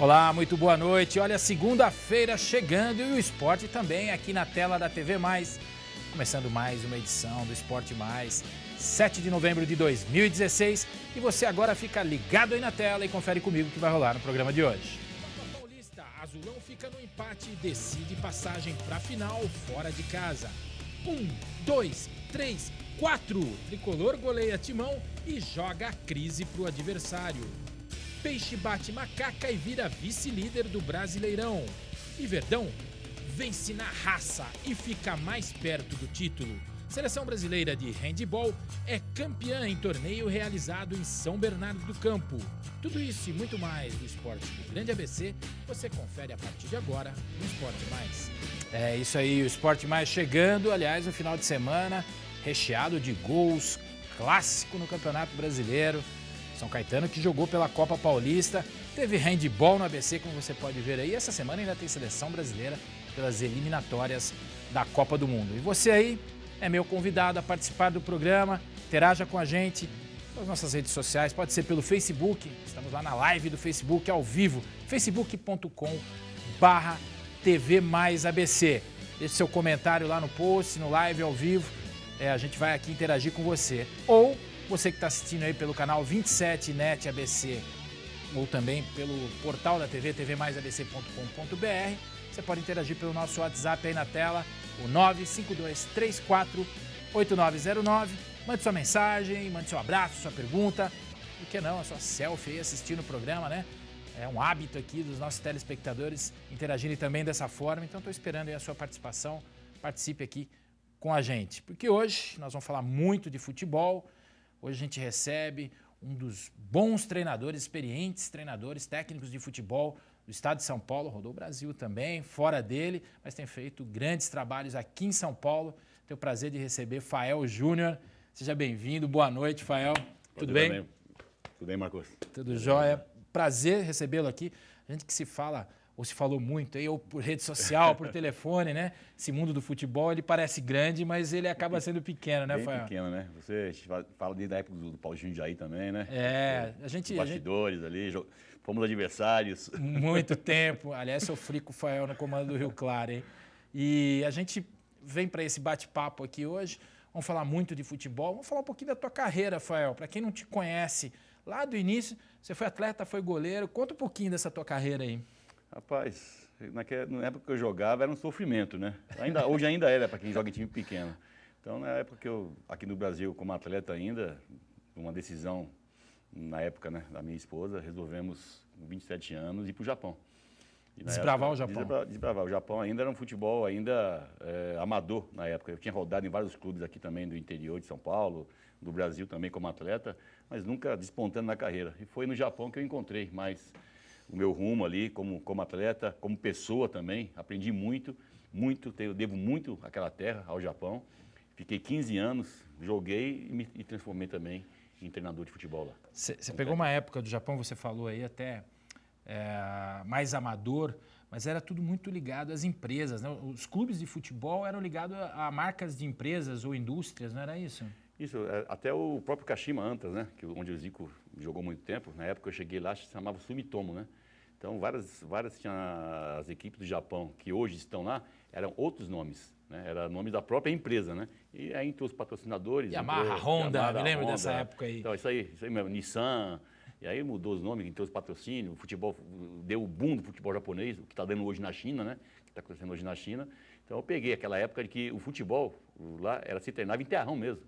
Olá, muito boa noite. Olha, segunda-feira chegando e o esporte também aqui na tela da TV Mais. Começando mais uma edição do Esporte Mais, 7 de novembro de 2016. E você agora fica ligado aí na tela e confere comigo o que vai rolar no programa de hoje. Copa Paulista, Azulão fica no empate e decide passagem para a final fora de casa. 1, 2, 3, 4. Tricolor goleia Timão e joga a crise para o adversário. Peixe bate Macaca e vira vice-líder do Brasileirão. E Verdão vence na raça e fica mais perto do título. Seleção brasileira de handebol é campeã em torneio realizado em São Bernardo do Campo. Tudo isso e muito mais do esporte do Grande ABC, você confere a partir de agora no Esporte Mais. É isso aí, o Esporte Mais chegando, aliás, no final de semana, recheado de gols, clássico no Campeonato Brasileiro. São Caetano que jogou pela Copa Paulista, teve handebol no ABC, como você pode ver aí. Essa semana ainda tem seleção brasileira pelas eliminatórias da Copa do Mundo. E você aí é meu convidado a participar do programa, interaja com a gente nas nossas redes sociais, pode ser pelo Facebook, estamos lá na live do Facebook ao vivo, facebook.com/TV Mais ABC. Deixe seu comentário lá no post, no live ao vivo, a gente vai aqui interagir com você. Ou você que está assistindo aí pelo canal 27 NET ABC ou também pelo portal da TV, tvmaisabc.com.br, você pode interagir pelo nosso WhatsApp aí na tela, o 952348909. Mande sua mensagem, mande seu abraço, sua pergunta, por que não, a sua selfie aí assistindo o programa, né? É um hábito aqui dos nossos telespectadores interagirem também dessa forma, então estou esperando aí a sua participação, participe aqui com a gente, porque hoje nós vamos falar muito de futebol. Hoje a gente recebe um dos bons treinadores, experientes treinadores técnicos de futebol do estado de São Paulo, rodou o Brasil também, fora dele, mas tem feito grandes trabalhos aqui em São Paulo. Tenho o prazer de receber Fael Júnior. Seja bem-vindo, boa noite, Fael. Tudo bem? Tudo bem, Marcos? Tudo jóia. Prazer recebê-lo aqui. A gente que se fala, ou se falou muito aí, ou por rede social, por telefone, né? Esse mundo do futebol, ele parece grande, mas ele acaba sendo pequeno, né, Fael? Bem pequeno, né? Você fala desde a época do Paulo Jundiaí também, né? A gente... Bastidores ali, fomos adversários. Muito tempo. Aliás, sofri com o Fael no comando do Rio Claro, hein? E a gente vem para esse bate-papo aqui hoje. Vamos falar muito de futebol. Vamos falar um pouquinho da tua carreira, Fael. Para quem não te conhece, lá do início, você foi atleta, foi goleiro. Conta um pouquinho dessa tua carreira aí. Rapaz, na época que eu jogava era um sofrimento, né? Hoje ainda era para quem joga em time pequeno. Então, na época que eu, aqui no Brasil, como atleta ainda, uma decisão, na época, né, da minha esposa, resolvemos, com 27 anos, ir para o Japão. Desbravar o Japão? Desbravar. O Japão ainda era um futebol amador na época. Eu tinha rodado em vários clubes aqui também do interior de São Paulo, do Brasil também como atleta, mas nunca despontando na carreira. E foi no Japão que eu encontrei mais o meu rumo ali como atleta, como pessoa também. Aprendi muito, eu devo muito àquela terra, ao Japão. Fiquei 15 anos, joguei e me transformei também em treinador de futebol lá. Você pegou uma época do Japão, você falou aí até mais amador, mas era tudo muito ligado às empresas, né? Os clubes de futebol eram ligados a marcas de empresas ou indústrias, não era isso? Isso, até o próprio Kashima Antlers, né? Onde o Zico jogou muito tempo, na época eu cheguei lá, se chamava Sumitomo, né? Então várias tinham as equipes do Japão que hoje estão lá, eram outros nomes, né? Era nome da própria empresa, né? E aí entrou os patrocinadores. Yamaha, Honda, me lembro dessa época aí. Então isso aí mesmo, Nissan. E aí mudou os nomes, entrou os patrocínios, o futebol deu o boom do futebol japonês, o que está dando hoje na China, né? Que está acontecendo hoje na China. Então eu peguei aquela época de que o futebol lá se treinava em terrão mesmo,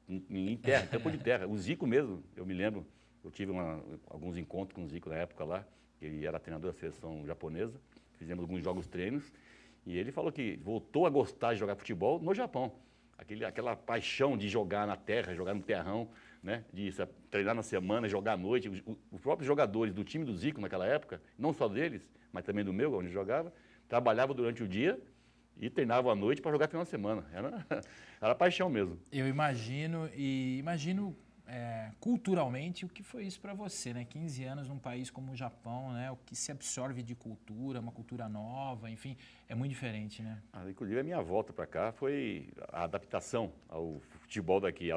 em terra, em campo de terra. O Zico mesmo, eu me lembro, eu tive alguns encontros com o Zico na época lá, ele era treinador da seleção japonesa, fizemos alguns jogos treinos, e ele falou que voltou a gostar de jogar futebol no Japão. Aquela paixão de jogar na terra, jogar no terrão, né? De treinar na semana, jogar à noite. Os próprios jogadores do time do Zico naquela época, não só deles, mas também do meu, onde eu jogava, trabalhavam durante o dia e treinavam à noite para jogar final de semana. Era paixão mesmo. Eu imagino culturalmente o que foi isso para você, né? 15 anos num país como o Japão, né? O que se absorve de cultura, uma cultura nova, enfim, é muito diferente, né? Inclusive a minha volta para cá foi a adaptação ao futebol daqui,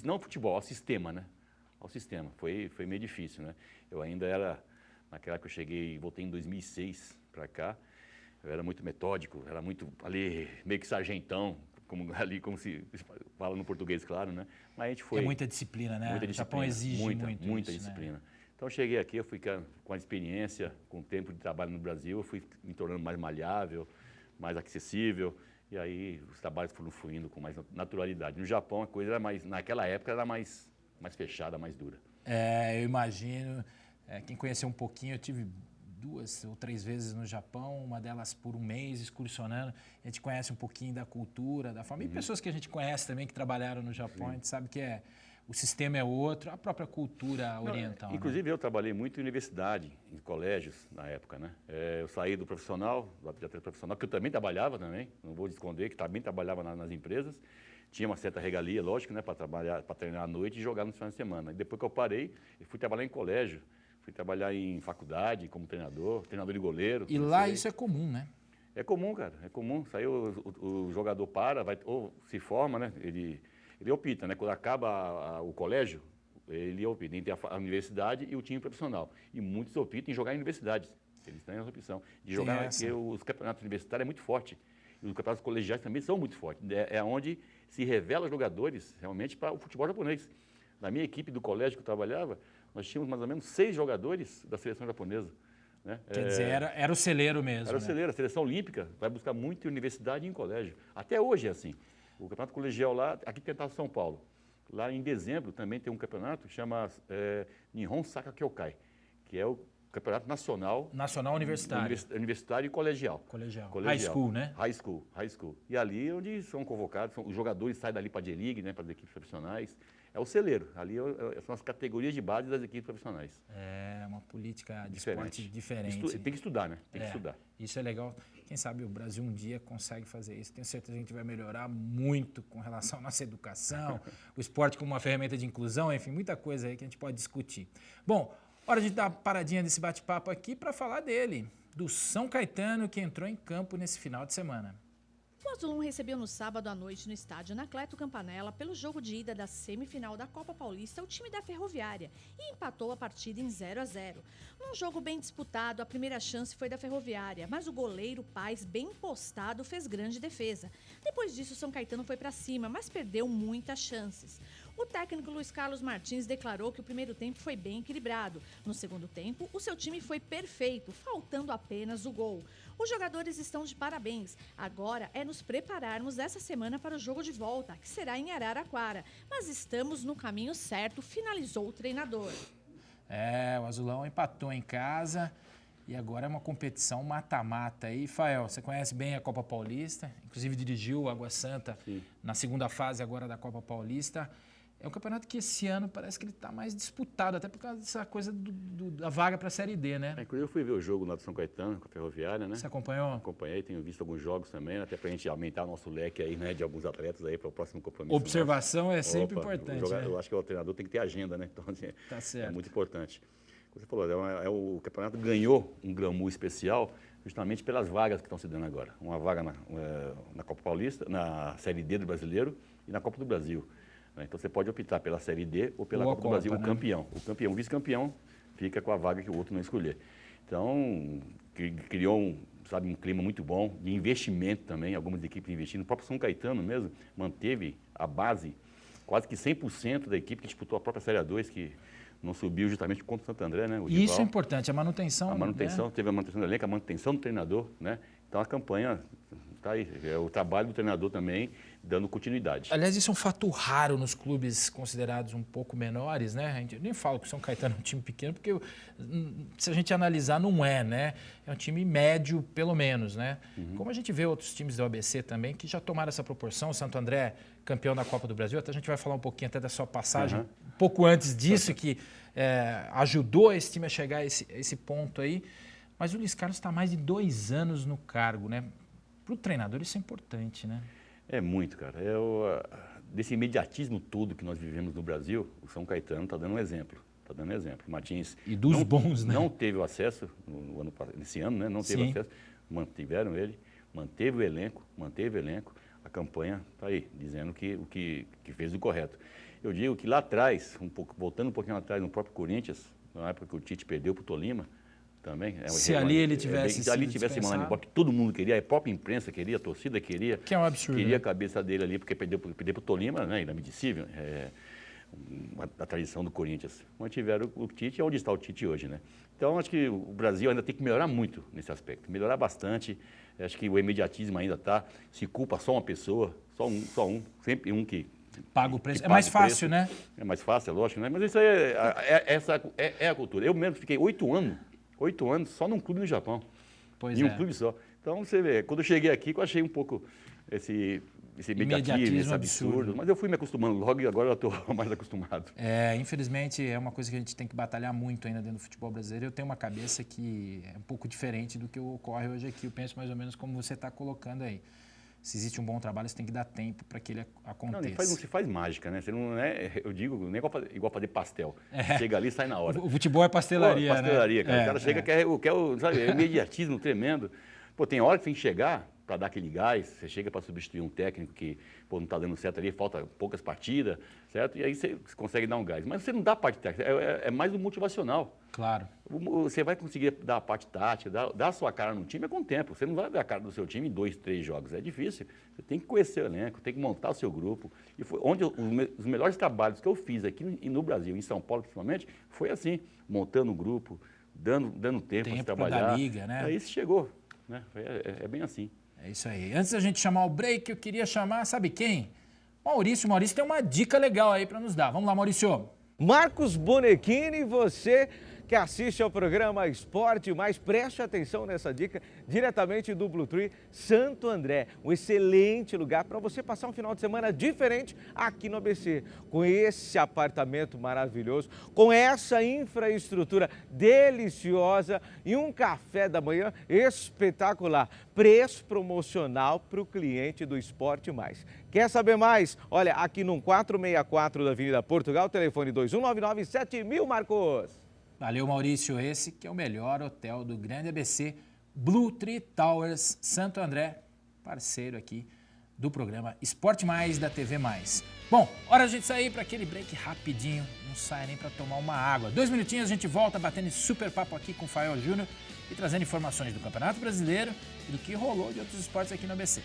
não ao futebol, ao sistema, né? Ao sistema. Foi meio difícil, né? Eu ainda era Naquela época eu cheguei, voltei em 2006 para cá. Eu era muito metódico, era muito ali, meio que sargentão, como se fala no português, claro, né? Mas a gente foi... É muita disciplina, né? Muita O Japão disciplina, exige muito muita isso, disciplina. né? Então eu cheguei aqui, eu fui com a experiência, com o tempo de trabalho no Brasil, eu fui me tornando mais maleável, mais acessível, e aí os trabalhos foram fluindo com mais naturalidade. No Japão a coisa era mais, naquela época era mais fechada, mais dura. Eu imagino. Quem conheceu um pouquinho, eu tive 2 ou 3 vezes no Japão, uma delas por um mês, excursionando. A gente conhece um pouquinho da cultura, da forma. E pessoas que a gente conhece também, que trabalharam no Japão, a gente sabe que o sistema é outro, a própria cultura oriental. Inclusive, eu trabalhei muito em universidade, em colégios na época, né? Eu saí do profissional, do atleta profissional, que eu também trabalhava também, não vou esconder que também trabalhava nas empresas. Tinha uma certa regalia, lógico, né, para trabalhar, para treinar à noite e jogar nos finais de semana. E depois que eu parei, eu fui trabalhar em colégio, fui trabalhar em faculdade como treinador de goleiro. E lá isso é comum, né? É comum, cara, é comum. Saiu o jogador ou se forma, né? Ele opta, né? Quando acaba o colégio, ele opta entre a universidade e o time profissional. E muitos optam em jogar em universidades. Eles têm essa opção de jogar, porque os campeonatos universitários é muito forte. E os campeonatos colegiais também são muito fortes. É onde se revela jogadores realmente para o futebol japonês. Na minha equipe do colégio que eu trabalhava, nós tínhamos mais ou menos 6 jogadores da seleção japonesa. Né? Quer dizer, era o celeiro mesmo. Era o celeiro. A seleção olímpica vai buscar muito em universidade e em colégio. Até hoje é assim. O campeonato colegial lá, aqui tem São Paulo. Lá em dezembro também tem um campeonato que chama Nihon Saka Kyokai, que é o campeonato nacional. Nacional universitário. Universitário e colegial. Colegial. High school, né? High school. E ali é onde são convocados, os jogadores saem dali para a J-League, né, para as equipes profissionais. É o celeiro. Ali são as categorias de base das equipes profissionais. É uma política de esporte diferente. Tem que estudar, né? Tem que estudar. Isso é legal. Quem sabe o Brasil um dia consegue fazer isso. Tenho certeza que a gente vai melhorar muito com relação à nossa educação, o esporte como uma ferramenta de inclusão, enfim, muita coisa aí que a gente pode discutir. Bom, hora de dar uma paradinha desse bate-papo aqui para falar dele, do São Caetano, que entrou em campo nesse final de semana. O Azulão recebeu no sábado à noite no estádio Anacleto Campanella, pelo jogo de ida da semifinal da Copa Paulista, o time da Ferroviária, e empatou a partida em 0-0. Num jogo bem disputado, a primeira chance foi da Ferroviária, mas o goleiro Paz, bem postado, fez grande defesa. Depois disso, o São Caetano foi para cima, mas perdeu muitas chances. O técnico Luiz Carlos Martins declarou que o primeiro tempo foi bem equilibrado. No segundo tempo, o seu time foi perfeito, faltando apenas o gol. Os jogadores estão de parabéns. Agora é nos prepararmos essa semana para o jogo de volta, que será em Araraquara. Mas estamos no caminho certo, finalizou o treinador. O Azulão empatou em casa e agora é uma competição mata-mata aí. Fael, você conhece bem a Copa Paulista, inclusive dirigiu o Água Santa na segunda fase agora da Copa Paulista. É um campeonato que esse ano parece que ele está mais disputado, até por causa dessa coisa da vaga para a Série D, né? Inclusive eu fui ver o jogo lá do São Caetano, com a Ferroviária, né? Você acompanhou? Acompanhei, tenho visto alguns jogos também, até para a gente aumentar o nosso leque aí, né, de alguns atletas aí para o próximo compromisso. Observação é sempre importante, né? Eu acho que o treinador tem que ter agenda, né? Então, assim, tá certo. É muito importante. Como você falou, o campeonato ganhou um glamour especial justamente pelas vagas que estão se dando agora. Uma vaga na Copa Paulista, na Série D do Brasileiro e na Copa do Brasil. Então você pode optar pela Série D ou pela Copa do Brasil, né? O vice-campeão fica com a vaga que o outro não escolher. Então, criou um clima muito bom de investimento também, algumas equipes investindo. O próprio São Caetano mesmo manteve a base, quase que 100% da equipe que disputou a própria Série A2, que não subiu justamente contra o Santo André, né? Isso é importante, a manutenção. A manutenção, né? Teve a manutenção do elenco, a manutenção do treinador, né? Então a campanha está aí, é o trabalho do treinador também dando continuidade. Aliás, isso é um fato raro nos clubes considerados um pouco menores, né? A gente nem fala que o São Caetano é um time pequeno, porque se a gente analisar, não é, né? É um time médio, pelo menos, né? Como a gente vê outros times do ABC também, que já tomaram essa proporção, o Santo André, campeão da Copa do Brasil, até a gente vai falar um pouquinho até da sua passagem, um pouco antes disso, que ajudou esse time a chegar a esse ponto aí. Mas o Luiz Carlos está há mais de 2 anos no cargo, né? Para o treinador isso é importante, né? É muito, cara. Desse imediatismo todo que nós vivemos no Brasil, o São Caetano está dando um exemplo. Está dando um exemplo. O Martins e dos bons, né? Não teve o acesso nesse ano, né? Não teve acesso. Mantiveram ele, manteve o elenco. A campanha está aí, dizendo que o que fez o correto. Eu digo que lá atrás, voltando um pouquinho lá atrás, no próprio Corinthians, na época que o Tite perdeu para o Tolima, também. Se ali ele tivesse se ali sido tivesse dispensado. mandado embora, que todo mundo queria, a própria imprensa queria, a torcida queria. Que é um absurdo. Queria né? a cabeça dele ali, porque perdeu para o Tolima, né, inadmissível. A tradição do Corinthians. Mantiveram o Tite, é onde está o Tite hoje, né? Então, acho que o Brasil ainda tem que melhorar muito nesse aspecto, melhorar bastante. Acho que o imediatismo ainda está, se culpa só uma pessoa, só um, sempre um que Paga o preço. que É mais paga o fácil, preço. né? É mais fácil, é lógico, né? Mas isso aí é a cultura. Eu mesmo fiquei 8 anos só num clube no Japão. Pois em um é. clube só. Então, você vê, quando eu cheguei aqui, eu achei um pouco esse imediatismo, esse absurdo. Mas eu fui me acostumando logo e agora eu estou mais acostumado. Infelizmente, é uma coisa que a gente tem que batalhar muito ainda dentro do futebol brasileiro. Eu tenho uma cabeça que é um pouco diferente do que ocorre hoje aqui. Eu penso mais ou menos como você está colocando aí. Se existe um bom trabalho, você tem que dar tempo para que ele aconteça. Não se faz mágica, né? Você não é, eu digo, nem igual fazer pastel. Chega ali e sai na hora. O futebol é pastelaria, pastelaria, né? cara. O cara chega, quer sabe, é imediatismo tremendo. Pô, tem hora que tem que chegar para dar aquele gás, você chega para substituir um técnico que não está dando certo ali, falta poucas partidas, certo? E aí você consegue dar um gás. Mas você não dá a parte técnica, é mais do motivacional. Claro. Você vai conseguir dar a parte tática, dar a sua cara no time com o tempo. Você não vai dar a cara do seu time em 2, 3 jogos. É difícil. Você tem que conhecer o elenco, tem que montar o seu grupo. E foi onde os melhores trabalhos que eu fiz aqui no Brasil, em São Paulo principalmente, foi assim, montando o grupo, dando tempo para trabalhar. Da liga, né? Aí isso chegou. Né? É bem assim. É isso aí. Antes da gente chamar o break, eu queria chamar, sabe quem? Maurício. Maurício tem uma dica legal aí para nos dar. Vamos lá, Maurício. Marcos Bonequini, você que assiste ao programa Esporte Mais, preste atenção nessa dica diretamente do Blue Tree Santo André. Um excelente lugar para você passar um final de semana diferente aqui no ABC. Com esse apartamento maravilhoso, com essa infraestrutura deliciosa e um café da manhã espetacular. Preço promocional para o cliente do Esporte Mais. Quer saber mais? Olha, aqui no 464 da Avenida Portugal, telefone 2199-7000, Marcos. Valeu, Maurício. Esse que é o melhor hotel do Grande ABC, Blue Tree Towers Santo André, parceiro aqui do programa Esporte Mais da TV Mais. Bom, hora de a gente sair para aquele break rapidinho, não sai nem para tomar uma água. 2 minutinhos a gente volta batendo super papo aqui com o Fael Júnior e trazendo informações do Campeonato Brasileiro e do que rolou de outros esportes aqui no ABC.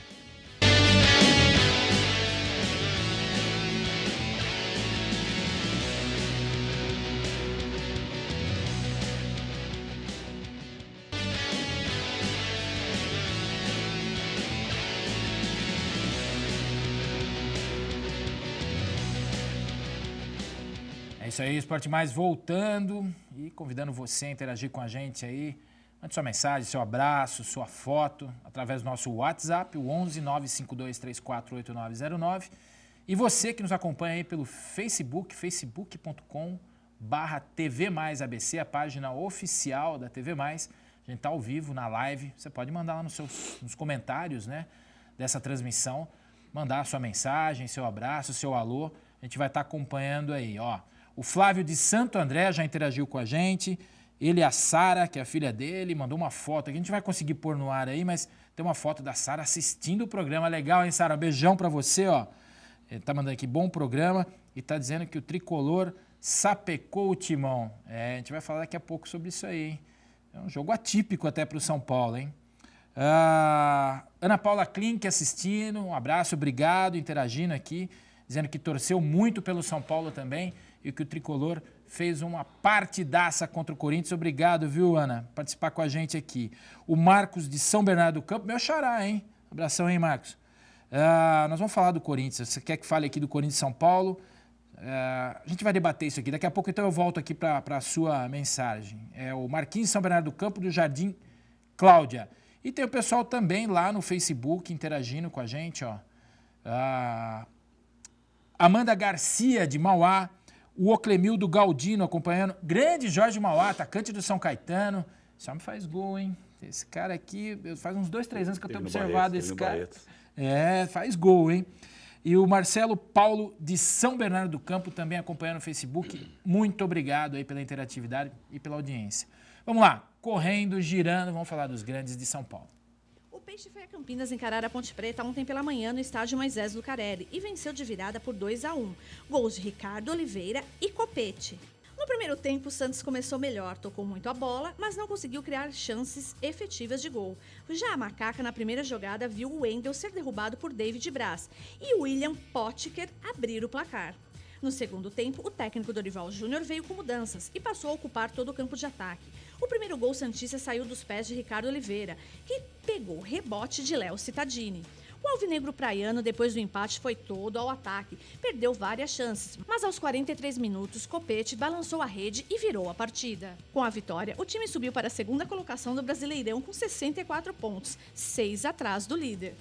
É isso aí, Esporte Mais voltando e convidando você a interagir com a gente aí. Mande sua mensagem, seu abraço, sua foto, através do nosso WhatsApp, o 11 952 34 8909. E você que nos acompanha aí pelo Facebook, facebook.com/TV Mais ABC, a página oficial da TV Mais. A gente está ao vivo na live, você pode mandar lá nos comentários, né, dessa transmissão, mandar sua mensagem, seu abraço, seu alô. A gente vai estar acompanhando aí, ó. O Flávio de Santo André já interagiu com a gente. Ele e a Sara, que é a filha dele, mandou uma foto aqui. A gente vai conseguir pôr no ar aí, mas tem uma foto da Sara assistindo o programa. Legal, hein, Sara? Beijão pra você, ó. Ele tá mandando aqui, bom programa. E tá dizendo que o Tricolor sapecou o Timão. A gente vai falar daqui a pouco sobre isso aí, hein? É um jogo atípico até pro São Paulo, hein? Ana Paula Klink assistindo. Um abraço, obrigado, interagindo aqui. Dizendo que torceu muito pelo São Paulo também e que o Tricolor fez uma partidaça contra o Corinthians. Obrigado, viu, Ana, por participar com a gente aqui. O Marcos de São Bernardo do Campo, meu xará, hein? Abração, hein, Marcos? Nós vamos falar do Corinthians. Você quer que fale aqui do Corinthians e São Paulo? A gente vai debater isso aqui. Daqui a pouco, então, eu volto aqui para a sua mensagem. É o Marquinhos de São Bernardo do Campo, do Jardim Cláudia. E tem o pessoal também lá no Facebook interagindo com a gente, ó. Amanda Garcia, de Mauá, o Oclemildo Galdino acompanhando, grande Jorge Mauá, atacante do São Caetano, esse homem faz gol, hein? Esse cara aqui, faz uns 2, 3 anos que eu tenho observado esse cara. Faz gol, hein? E o Marcelo Paulo, de São Bernardo do Campo, também acompanhando no Facebook. Muito obrigado aí pela interatividade e pela audiência. Vamos lá, correndo, girando, vamos falar dos grandes de São Paulo. O Peixe foi a Campinas encarar a Ponte Preta ontem pela manhã no estádio Moisés Lucarelli e venceu de virada por 2-1. Gols de Ricardo Oliveira e Copete. No primeiro tempo, o Santos começou melhor, tocou muito a bola, mas não conseguiu criar chances efetivas de gol. Já a Macaca, na primeira jogada, viu o Wendel ser derrubado por David Braz e o William Potker abrir o placar. No segundo tempo, o técnico Dorival Júnior veio com mudanças e passou a ocupar todo o campo de ataque. O primeiro gol santista saiu dos pés de Ricardo Oliveira, que pegou rebote de Léo Cittadini. O alvinegro praiano, depois do empate, foi todo ao ataque. Perdeu várias chances, mas aos 43 minutos, Copete balançou a rede e virou a partida. Com a vitória, o time subiu para a segunda colocação do Brasileirão com 64 pontos, 6 atrás do líder.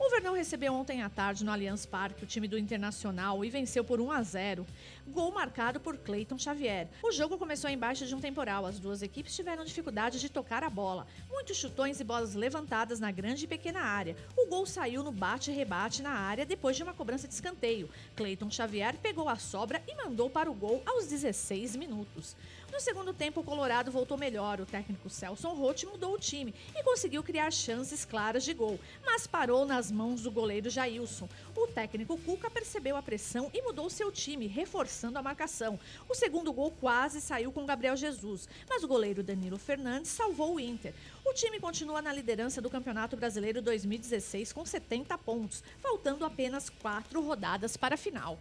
O Verdão recebeu ontem à tarde no Allianz Parque o time do Internacional e venceu por 1-0. Gol marcado por Cleiton Xavier. O jogo começou embaixo de um temporal. As duas equipes tiveram dificuldade de tocar a bola. Muitos chutões e bolas levantadas na grande e pequena área. O gol saiu no bate-rebate na área depois de uma cobrança de escanteio. Cleiton Xavier pegou a sobra e mandou para o gol aos 16 minutos. No segundo tempo, o Colorado voltou melhor. O técnico Celso Roth mudou o time e conseguiu criar chances claras de gol, mas parou nas mãos do goleiro Jailson. O técnico Cuca percebeu a pressão e mudou seu time, reforçando a marcação. O segundo gol quase saiu com Gabriel Jesus, mas o goleiro Danilo Fernandes salvou o Inter. O time continua na liderança do Campeonato Brasileiro 2016 com 70 pontos, faltando apenas 4 rodadas para a final.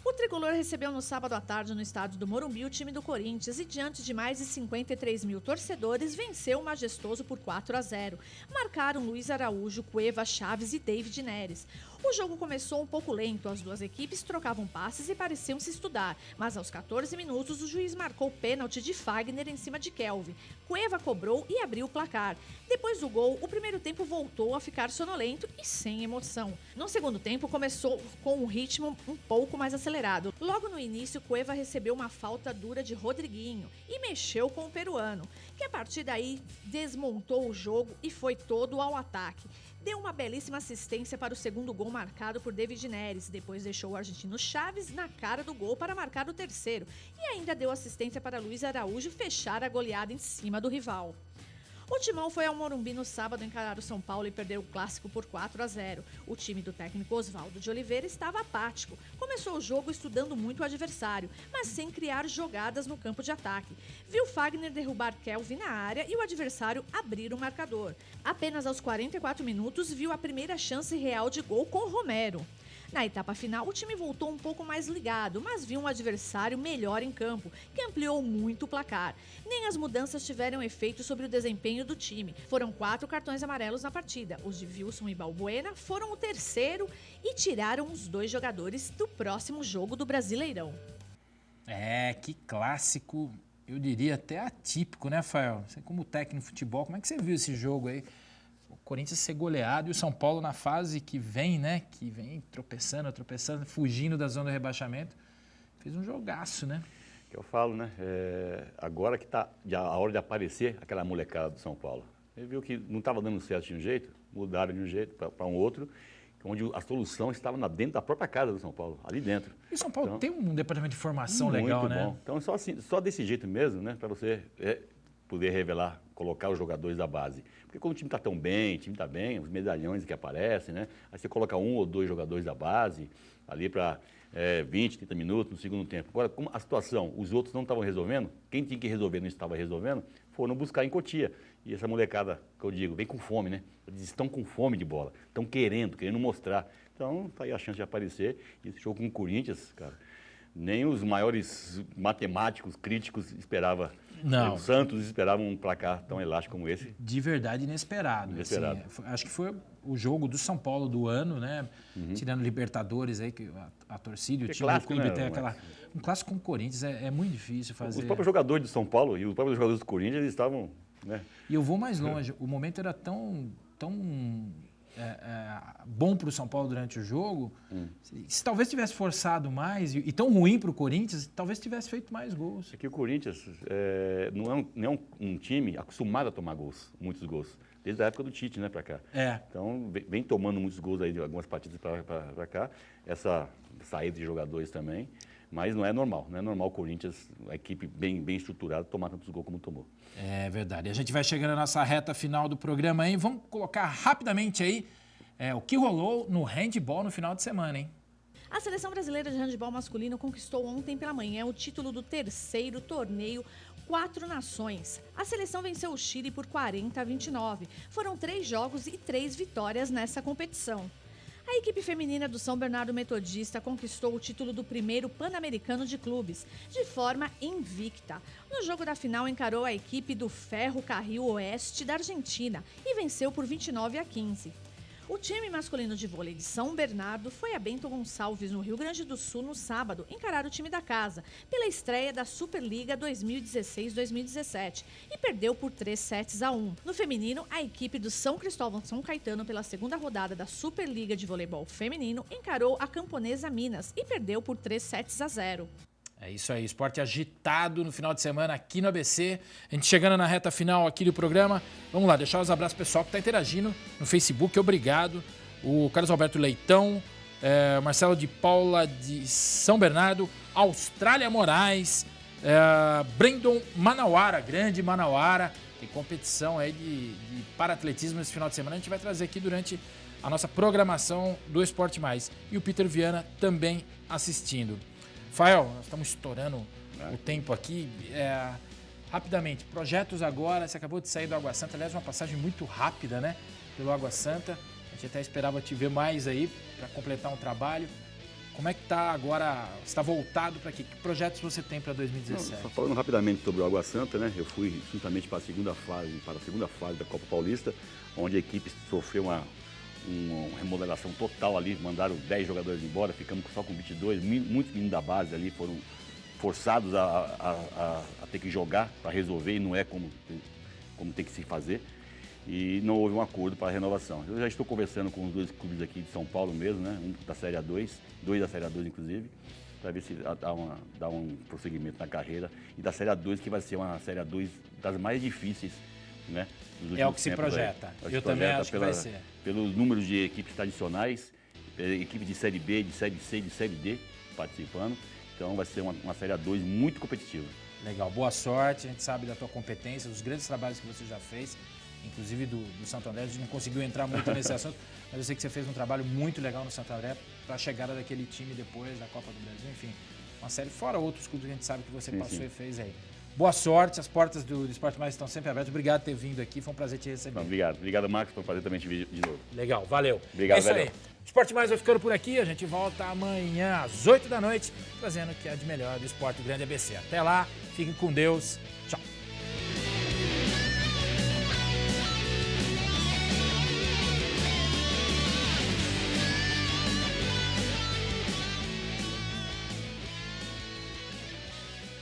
O tricolor recebeu no sábado à tarde no estádio do Morumbi o time do Corinthians e, diante de mais de 53 mil torcedores, venceu o majestoso por 4-0. Marcaram Luiz Araújo, Cueva, Chaves e David Neres. O jogo começou um pouco lento, as duas equipes trocavam passes e pareciam se estudar, mas aos 14 minutos o juiz marcou pênalti de Fagner em cima de Kelvin. Cueva cobrou e abriu o placar. Depois do gol, o primeiro tempo voltou a ficar sonolento e sem emoção. No segundo tempo, começou com um ritmo um pouco mais acelerado. Logo no início, Cueva recebeu uma falta dura de Rodriguinho e mexeu com o peruano, que a partir daí desmontou o jogo e foi todo ao ataque. Deu uma belíssima assistência para o segundo gol marcado por David Neres, depois deixou o argentino Chaves na cara do gol para marcar o terceiro e ainda deu assistência para Luiz Araújo fechar a goleada em cima do rival. O Timão foi ao Morumbi no sábado encarar o São Paulo e perdeu o clássico por 4-0. O time do técnico Oswaldo de Oliveira estava apático. Começou o jogo estudando muito o adversário, mas sem criar jogadas no campo de ataque. Viu Fagner derrubar Kelvin na área e o adversário abrir o marcador. Apenas aos 44 minutos viu a primeira chance real de gol com Romero. Na etapa final, o time voltou um pouco mais ligado, mas viu um adversário melhor em campo, que ampliou muito o placar. Nem as mudanças tiveram efeito sobre o desempenho do time. Foram 4 cartões amarelos na partida. Os de Wilson e Balbuena foram o terceiro e tiraram os 2 jogadores do próximo jogo do Brasileirão. Que clássico, eu diria até atípico, né, Fael? Você como técnico de futebol, como é que você viu esse jogo aí? O Corinthians ser goleado e o São Paulo na fase que vem, né? Que vem tropeçando, fugindo da zona do rebaixamento. Fez um jogaço, né? Que eu falo, né? Agora que está a hora de aparecer aquela molecada do São Paulo. Ele viu que não estava dando certo de um jeito, mudaram de um jeito para um outro, onde a solução estava dentro da própria casa do São Paulo, ali dentro. E o São Paulo tem um departamento de formação muito legal, bom, né? Então, só desse jeito mesmo, né? Para você poder revelar, colocar os jogadores da base. Porque quando o time está tão bem, os medalhões que aparecem, né? Aí você coloca 1 ou 2 jogadores da base ali para 20, 30 minutos no segundo tempo. Agora, como a situação, os outros não estavam resolvendo, quem tinha que resolver não estava resolvendo, foram buscar em Cotia. E essa molecada, que eu digo, vem com fome, né? Eles estão com fome de bola, estão querendo mostrar. Então, tá aí a chance de aparecer. E esse jogo com o Corinthians, cara, nem os maiores matemáticos, críticos esperavam. Não. O Santos esperava um placar tão elástico como esse. De verdade inesperado. Inesperado. Assim, acho que foi o jogo do São Paulo do ano, né? Tirando Libertadores aí, que a torcida e o time do clube tem aquela... Um clássico com o Corinthians é muito difícil fazer. Os próprios jogadores do São Paulo e os próprios jogadores do Corinthians, eles estavam... né? E eu vou mais longe. O momento era tão bom para o São Paulo durante o jogo. Se talvez tivesse forçado mais e tão ruim para o Corinthians, talvez tivesse feito mais gols. É que o Corinthians não é um time acostumado a tomar gols, muitos gols. Desde a época do Tite, né, para cá. Então, vem tomando muitos gols aí de algumas partidas para cá. Essa saída de jogadores também. Mas não é normal. Não é normal o Corinthians, a equipe bem estruturada, tomar tantos gols como tomou. É verdade. A gente vai chegando na nossa reta final do programa aí. Vamos colocar rapidamente aí o que rolou no handball no final de semana, hein? A seleção brasileira de handebol masculino conquistou ontem pela manhã o título do 3º torneio Quatro Nações. A seleção venceu o Chile por 40-29. Foram 3 jogos e 3 vitórias nessa competição. A equipe feminina do São Bernardo Metodista conquistou o título do 1º Pan-Americano de Clubes, de forma invicta. No jogo da final, encarou a equipe do Ferro Carril Oeste da Argentina e venceu por 29-15. O time masculino de vôlei de São Bernardo foi a Bento Gonçalves, no Rio Grande do Sul, no sábado, encarar o time da casa, pela estreia da Superliga 2016-2017, e perdeu por 3-1. No feminino, a equipe do São Cristóvão São Caetano, pela segunda rodada da Superliga de Voleibol Feminino, encarou a Camponesa Minas e perdeu por 3-0. É isso aí, esporte agitado no final de semana aqui no ABC. A gente chegando na reta final aqui do programa. Vamos lá, deixar os abraços pessoal que está interagindo no Facebook, obrigado. O Carlos Alberto Leitão, Marcelo de Paula de São Bernardo, Austrália Moraes, Brandon Manauara, grande Manauara. Tem competição aí de para-atletismo esse final de semana. A gente vai trazer aqui durante a nossa programação do Esporte Mais. E o Peter Viana também assistindo. Fael, nós estamos estourando o tempo aqui. Rapidamente, projetos agora, você acabou de sair do Água Santa, aliás, uma passagem muito rápida, né? Pelo Água Santa. A gente até esperava te ver mais aí para completar um trabalho. Como é que está agora? Você está voltado para quê? Que projetos você tem para 2017? Só falando rapidamente sobre o Água Santa, né? Eu fui justamente para a segunda fase da Copa Paulista, onde a equipe sofreu uma remodelação total ali, mandaram 10 jogadores embora, ficamos só com 22, muitos meninos da base ali foram forçados a ter que jogar para resolver, e não é como tem que se fazer, e não houve um acordo para a renovação. Eu já estou conversando com os 2 clubes aqui de São Paulo mesmo, né? Um da Série A2, 2 da Série A2 inclusive, para ver se dá um prosseguimento na carreira, e da Série A2, que vai ser uma Série A2 das mais difíceis, né? É o que se projeta. Eu também acho que vai ser. Pelos números de equipes tradicionais, equipe de Série B, de Série C, de Série D participando. Então vai ser uma Série A2 muito competitiva. Legal, boa sorte. A gente sabe da tua competência, dos grandes trabalhos que você já fez, inclusive do Santo André. A gente não conseguiu entrar muito nesse assunto, mas eu sei que você fez um trabalho muito legal no Santo André para a chegada daquele time depois da Copa do Brasil. Enfim, uma série fora outros clubes que a gente sabe que você passou e fez aí. Boa sorte, as portas do Esporte Mais estão sempre abertas. Obrigado por ter vindo aqui, foi um prazer te receber. Obrigado, Marcos, foi um prazer também te ver de novo. Legal, valeu. Obrigado, é isso aí. Esporte Mais vai ficando por aqui, a gente volta amanhã às 8 da noite, trazendo o que é de melhor do esporte grande ABC. Até lá, fiquem com Deus, tchau.